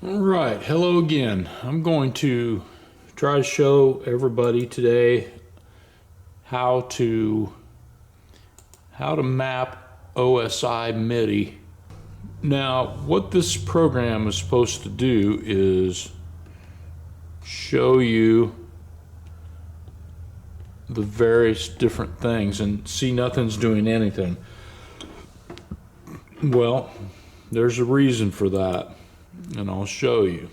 All right, hello again. I'm going to try to show everybody today how to map OSI MIDI. Now, what this program is supposed to do is show you the various different things, and see, nothing's doing anything. Well, there's a reason for that, and I'll show you.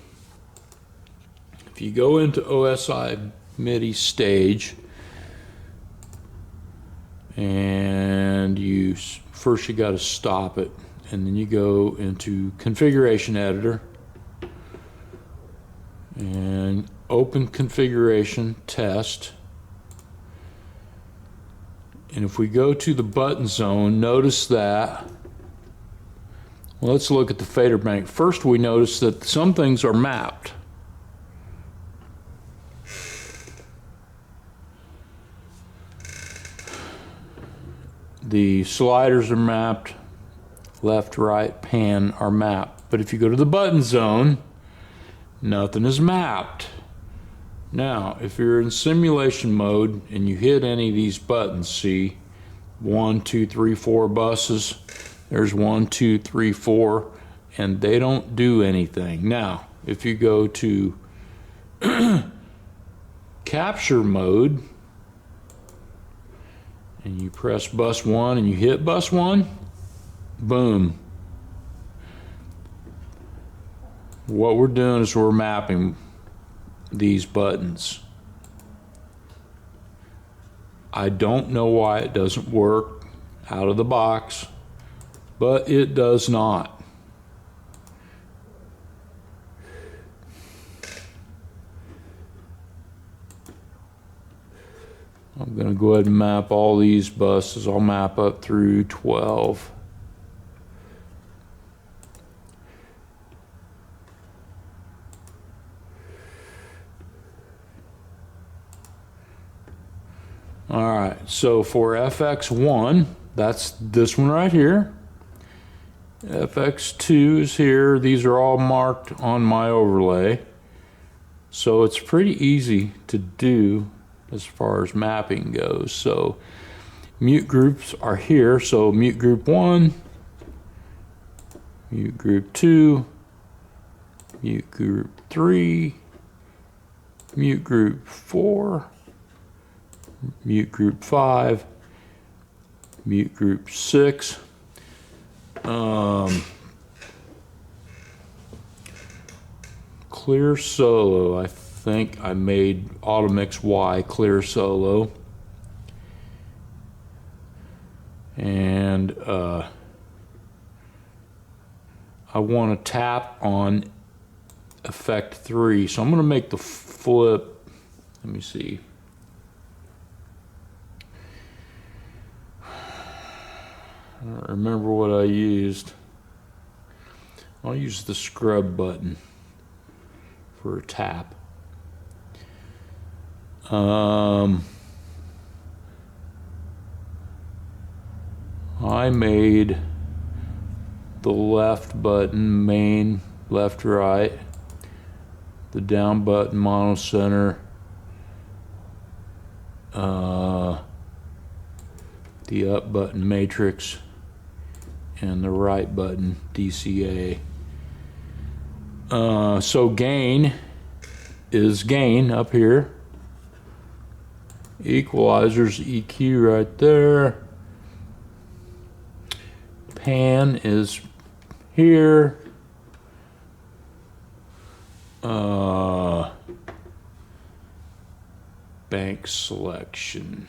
If you go into OSI MIDI stage, and you got to stop it, and then you go into configuration editor and open configuration test. And if we go to the button zone, notice that, well, let's look at the fader bank. First, we notice that some things are mapped. The sliders are mapped, left, right, pan are mapped. But if you go to the button zone, nothing is mapped. Now, if you're in simulation mode and you hit any of these buttons, see 1, 2, 3, 4 buses, there's 1, 2, 3, 4, and they don't do anything. Now, if you go to capture mode, and you press bus 1 and you hit bus 1, boom. What we're doing is we're mapping these buttons. I don't know why it doesn't work out of the box, but it does not. I'm going to go ahead and map all these buses. I'll map up through 12. All right, so for FX1, that's this one right here. FX2 is here. These are all marked on my overlay. So it's pretty easy to do as far as mapping goes. So mute groups are here. So mute group 1, mute group 2, mute group 3, mute group 4, mute group 5, mute group 6. Clear solo, I think I made Automix Y clear solo. And I want to tap on effect 3. So I'm going to make the flip. Let me see. I don't remember what I used. I'll use the scrub button for a tap. I made the left button main, left, right, the down button mono center, the up button matrix, and the right button DCA. So gain is gain up here. Equalizer's EQ right there. Pan is here. Bank selection.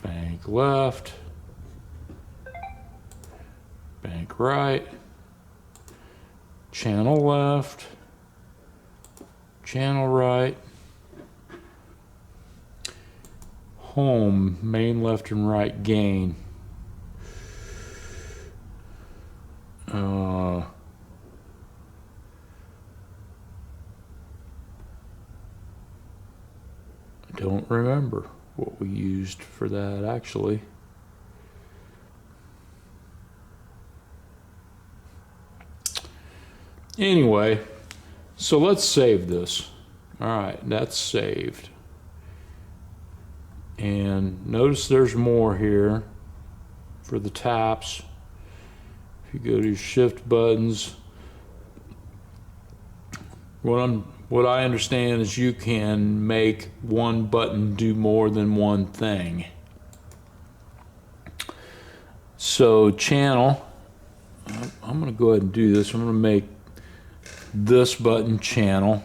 Bank left. Bank right. Channel left. Channel right. Home, main left and right gain. I don't remember what we used for that actually. Anyway, so let's save this. All right, that's saved. And notice there's more here for the taps. If you go to shift buttons, what I understand is you can make one button do more than one thing. So channel, I'm going to go ahead and do this. I'm going to make this button channel.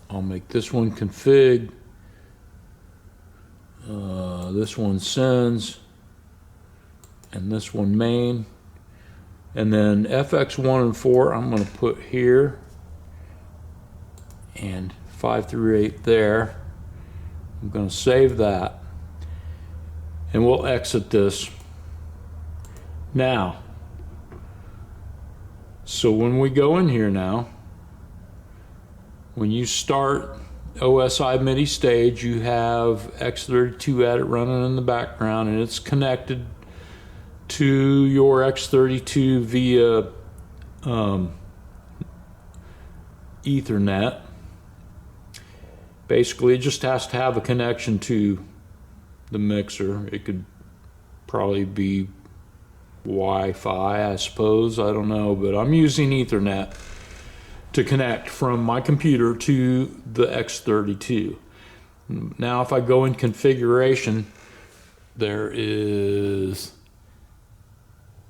I'll make this one config, this one sends, and this one main. And then FX1 and 4 I'm going to put here, and 5 through 8 there. I'm going to save that, and we'll exit this. Now, so when we go in here now, when you start OSI MIDI stage, you have X32 edit running in the background, and it's connected to your X32 via Ethernet. Basically, it just has to have a connection to the mixer. It could probably be Wi-Fi, I suppose. I don't know, but I'm using Ethernet to connect from my computer to the X32. Now, if I go in configuration, there is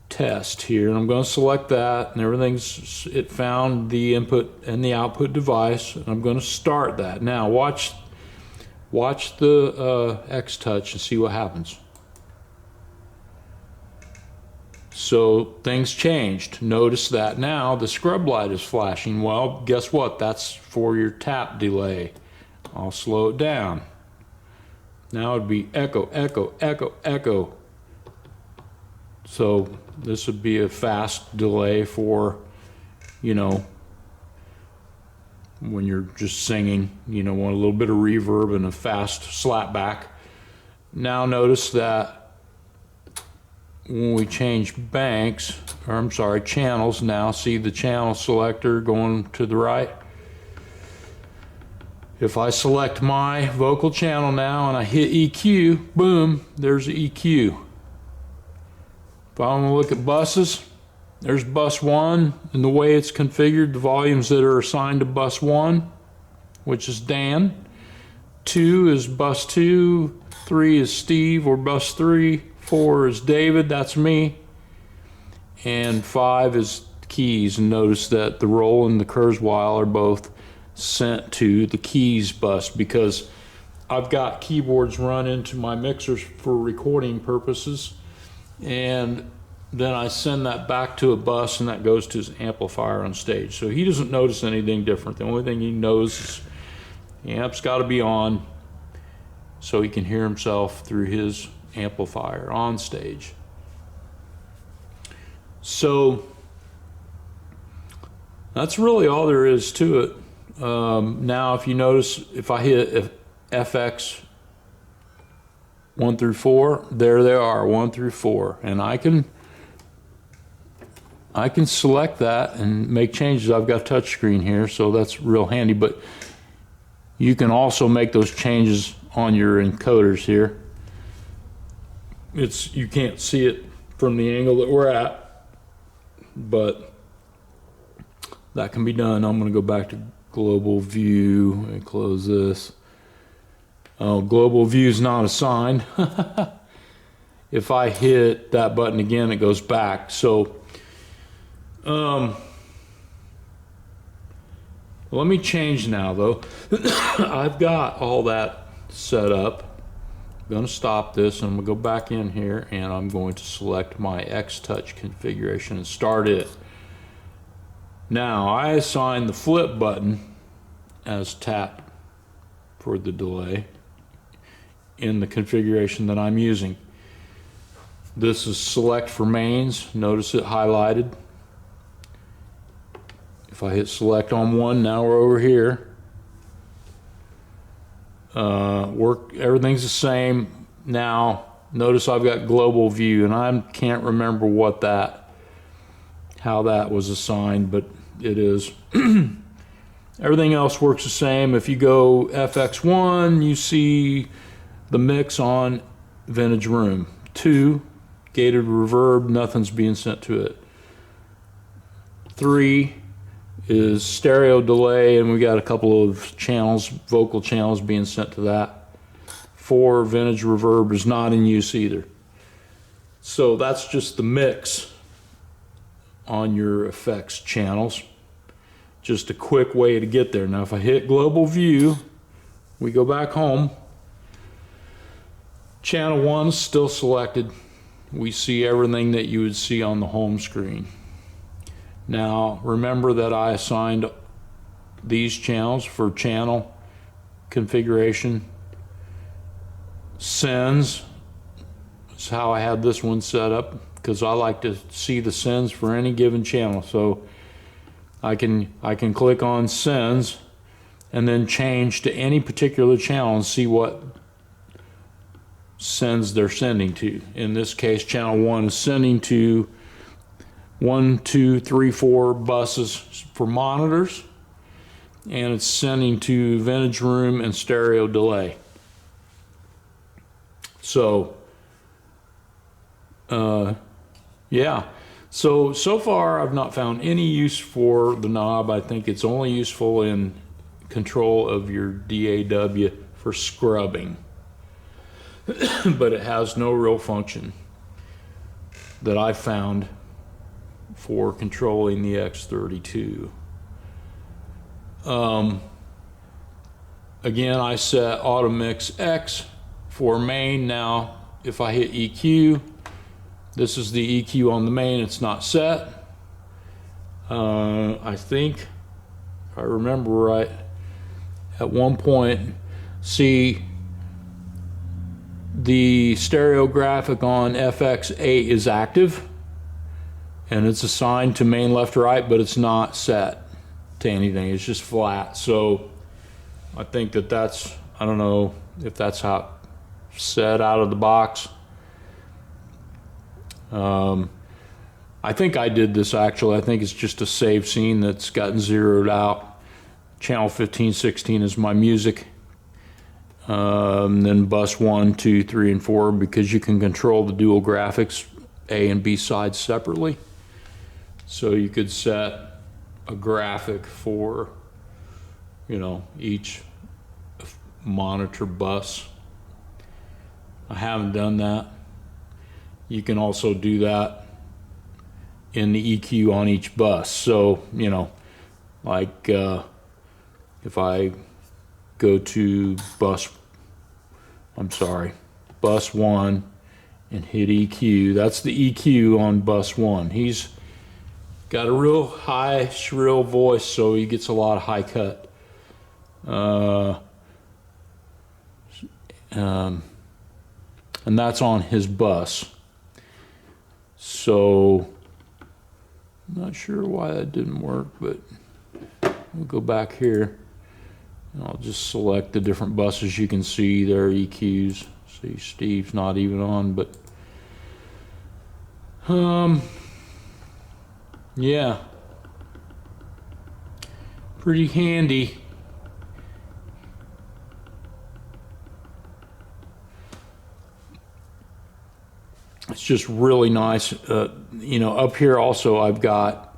test here, and I'm going to select that, and it found the input and the output device, and I'm going to start that. Now watch the X touch and see what happens. So things changed. Notice that now the scrub light is flashing. Well, guess what? That's for your tap delay. I'll slow it down. Now it'd be echo, echo, echo, echo. So this would be a fast delay for, you know, when you're just singing, you know, want a little bit of reverb and a fast slap back. Now notice that when we change banks, or I'm sorry, channels, now see the channel selector going to the right. If I select my vocal channel now and I hit EQ, boom, there's the EQ. If I want to look at buses, there's bus 1, and the way it's configured, the volumes that are assigned to bus 1, which is Dan. 2 is bus 2, 3 is Steve or bus 3, 4 is David, that's me, and 5 is keys. And notice that the roll and the Kurzweil are both sent to the keys bus, because I've got keyboards run into my mixers for recording purposes, and then I send that back to a bus, and that goes to his amplifier on stage. So he doesn't notice anything different. The only thing he knows is the amp's got to be on so he can hear himself through his amplifier on stage. So that's really all there is to it. Now if you notice, if I hit FX 1 through 4, there they are, 1 through 4, and I can select that and make changes. I've got a touch screen here, so that's real handy, but you can also make those changes on your encoders here. You can't see it from the angle that we're at, but that can be done. I'm going to go back to global view and close this. Oh, global view is not assigned. If I hit that button again, it goes back. So let me change now though. I've got all that set up. I'm going to stop this, and I'm going to go back in here, and I'm going to select my X touch configuration and start it. Now I assign the flip button as tap for the delay in the configuration that I'm using. This is select for mains. Notice it highlighted. If I hit select on one, now we're over here. Everything's the same. Now notice I've got global view, and I can't remember what that how that was assigned, but it is. Everything else works the same. If you go FX1, you see the mix on Vintage Room. 2, gated reverb, nothing's being sent to it. 3 is stereo delay, and we got a couple of channels, vocal channels being sent to that. 4, vintage reverb is not in use either. So that's just the mix on your effects channels. Just a quick way to get there. Now if I hit global view, we go back home. Channel 1 is still selected. We see everything that you would see on the home screen. Now remember that I assigned these channels for channel configuration. Sends is how I had this one set up, because I like to see the sends for any given channel. So I can click on sends and then change to any particular channel and see what sends they're sending to. In this case, channel 1 is sending to 1, 2, 3, 4 buses for monitors, and it's sending to Vintage Room and stereo delay. So yeah, so far I've not found any use for the knob. I think it's only useful in control of your DAW for scrubbing. But it has no real function that I found for controlling the X32. Again, I set Auto Mix X for main. Now if I hit EQ, this is the EQ on the main, it's not set. I think, if I remember right, at one point, see the stereo graphic on FX8 is active and it's assigned to main left right, but it's not set to anything, it's just flat. So I think that's, I don't know if that's how it's set out of the box. I think I did this actually. I think it's just a save scene that's gotten zeroed out. Channel 15, 16 is my music. Then bus 1, 2, 3, and 4, because you can control the dual graphics, A and B sides separately. So you could set a graphic for, you know, each monitor bus. I haven't done that. You can also do that in the EQ on each bus. So, you know, like if I go to bus 1 and hit EQ, that's the EQ on bus 1. He's got a real high, shrill voice, so he gets a lot of high cut. And that's on his bus. So, I'm not sure why that didn't work, but we'll go back here. And I'll just select the different buses. You can see their EQs. See, Steve's not even on, but yeah, pretty handy. It's just really nice. You know, up here also I've got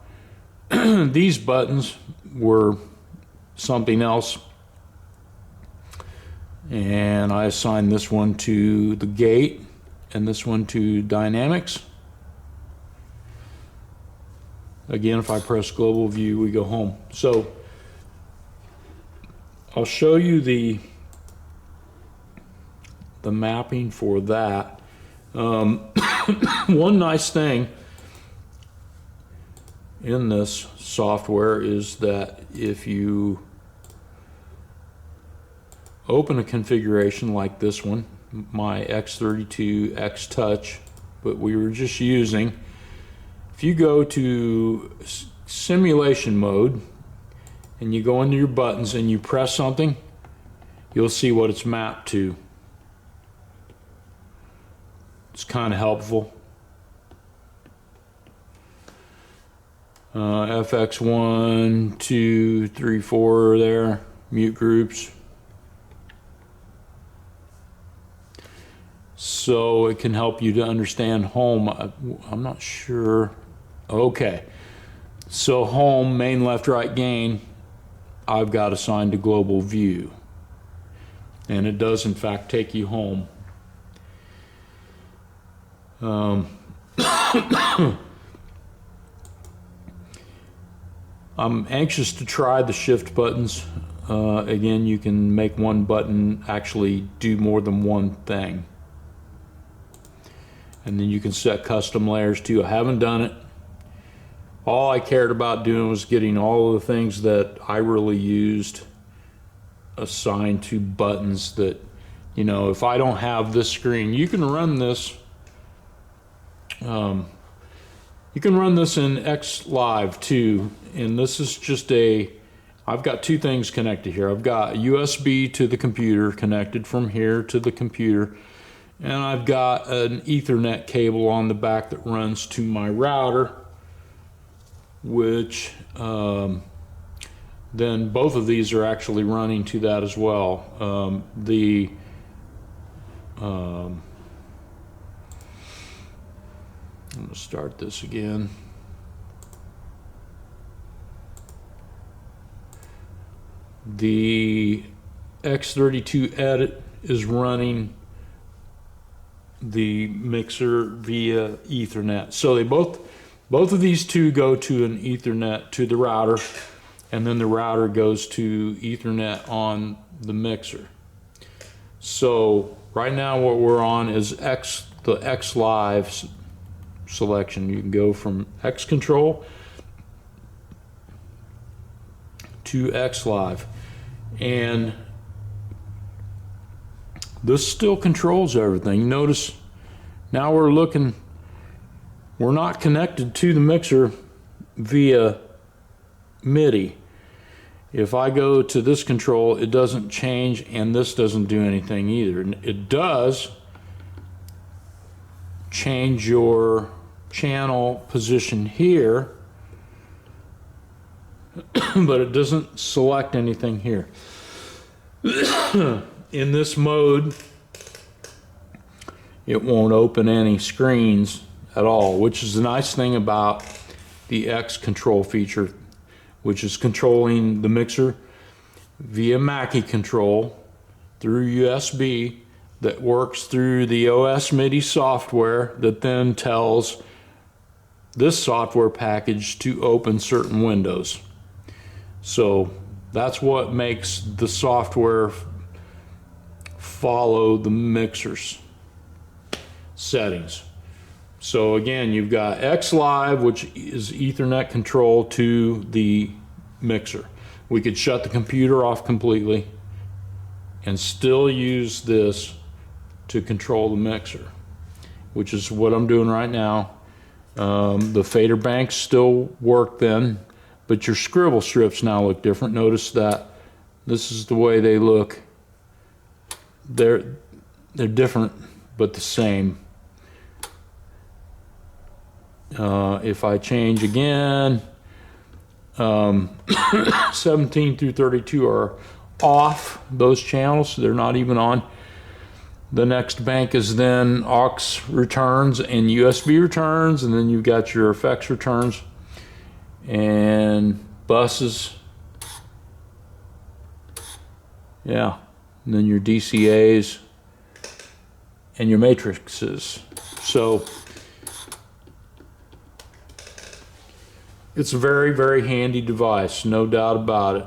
these buttons were something else, and I assigned this one to the gate and this one to dynamics. Again, if I press global view, we go home. So I'll show you the mapping for that. One nice thing in this software is that if you open a configuration like this one, my X32 X Touch, but we were just using, if you go to simulation mode and you go into your buttons and you press something, you'll see what it's mapped to. It's kind of helpful. FX1, 2, 3, 4 there, mute groups. So it can help you to understand home. I'm not sure. Okay. So home, main, left, right, gain, I've got assigned to global view. And it does in fact take you home. I'm anxious to try the shift buttons. Again, you can make one button actually do more than one thing. And then you can set custom layers too. I haven't done it. All I cared about doing was getting all of the things that I really used assigned to buttons that, you know, if I don't have this screen, you can run this. You can run this in X Live too, and this is just I've got two things connected here. I've got USB to the computer connected from here to the computer, and I've got an Ethernet cable on the back that runs to my router, which then both of these are actually running to that as well. I'm going to start this again. The X32 edit is running the mixer via Ethernet. So they both of these two go to an Ethernet to the router, and then the router goes to Ethernet on the mixer. So right now what we're on is the X Live selection. You can go from X control to X Live, and this still controls everything. Notice now we're not connected to the mixer via MIDI. If I go to this control, it doesn't change, and this doesn't do anything either. It does change your channel position here, but it doesn't select anything here. In this mode, it won't open any screens at all, which is the nice thing about the X control feature, which is controlling the mixer via Mackie control through USB that works through the OSI MIDI software that then tells this software package to open certain windows. So that's what makes the software follow the mixer's settings. So again, you've got X Live, which is Ethernet control to the mixer. We could shut the computer off completely and still use this to control the mixer, which is what I'm doing right now. The fader banks still work then, but your scribble strips now look different. Notice that this is the way they look. They're different, but the same. If I change again, 17 through 32 are off, those channels. They're not even on. The next bank is then aux returns and USB returns, and then you've got your effects returns and buses. Yeah, and then your DCAs and your matrices. So it's a very, very handy device, no doubt about it.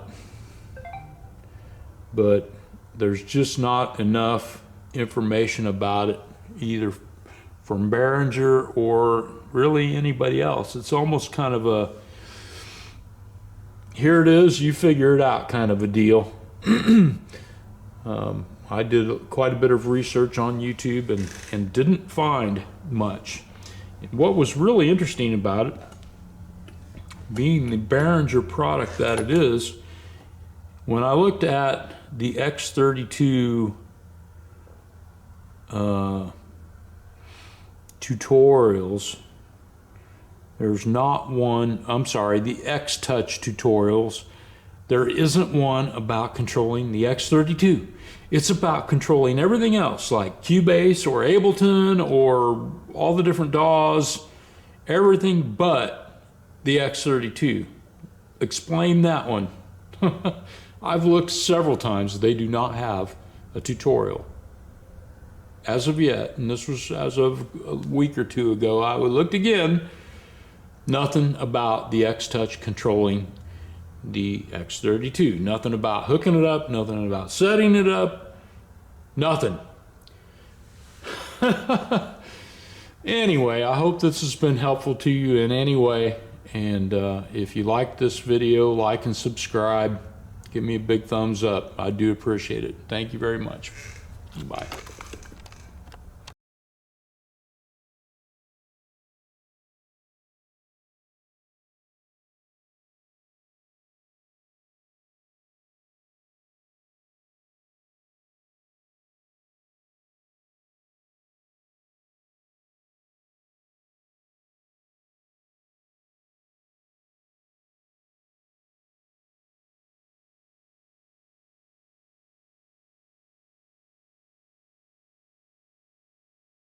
But there's just not enough information about it, either from Behringer or really anybody else. It's almost kind of a, here it is, you figure it out kind of a deal. I did quite a bit of research on YouTube and didn't find much. What was really interesting about it, being the Behringer product that it is, when I looked at the X32 tutorials, There's not one, I'm sorry, the X-Touch tutorials. There isn't one about controlling the X32. It's about controlling everything else like Cubase or Ableton or all the different DAWs, everything but the X32. Explain that one. I've looked several times. They do not have a tutorial. As of yet, and this was as of a week or two ago, I looked again. Nothing about the X-Touch controlling the X32. Nothing about hooking it up, nothing about setting it up, nothing. Anyway, I hope this has been helpful to you in any way. And if you like this video, like and subscribe. Give me a big thumbs up. I do appreciate it. Thank you very much. Bye.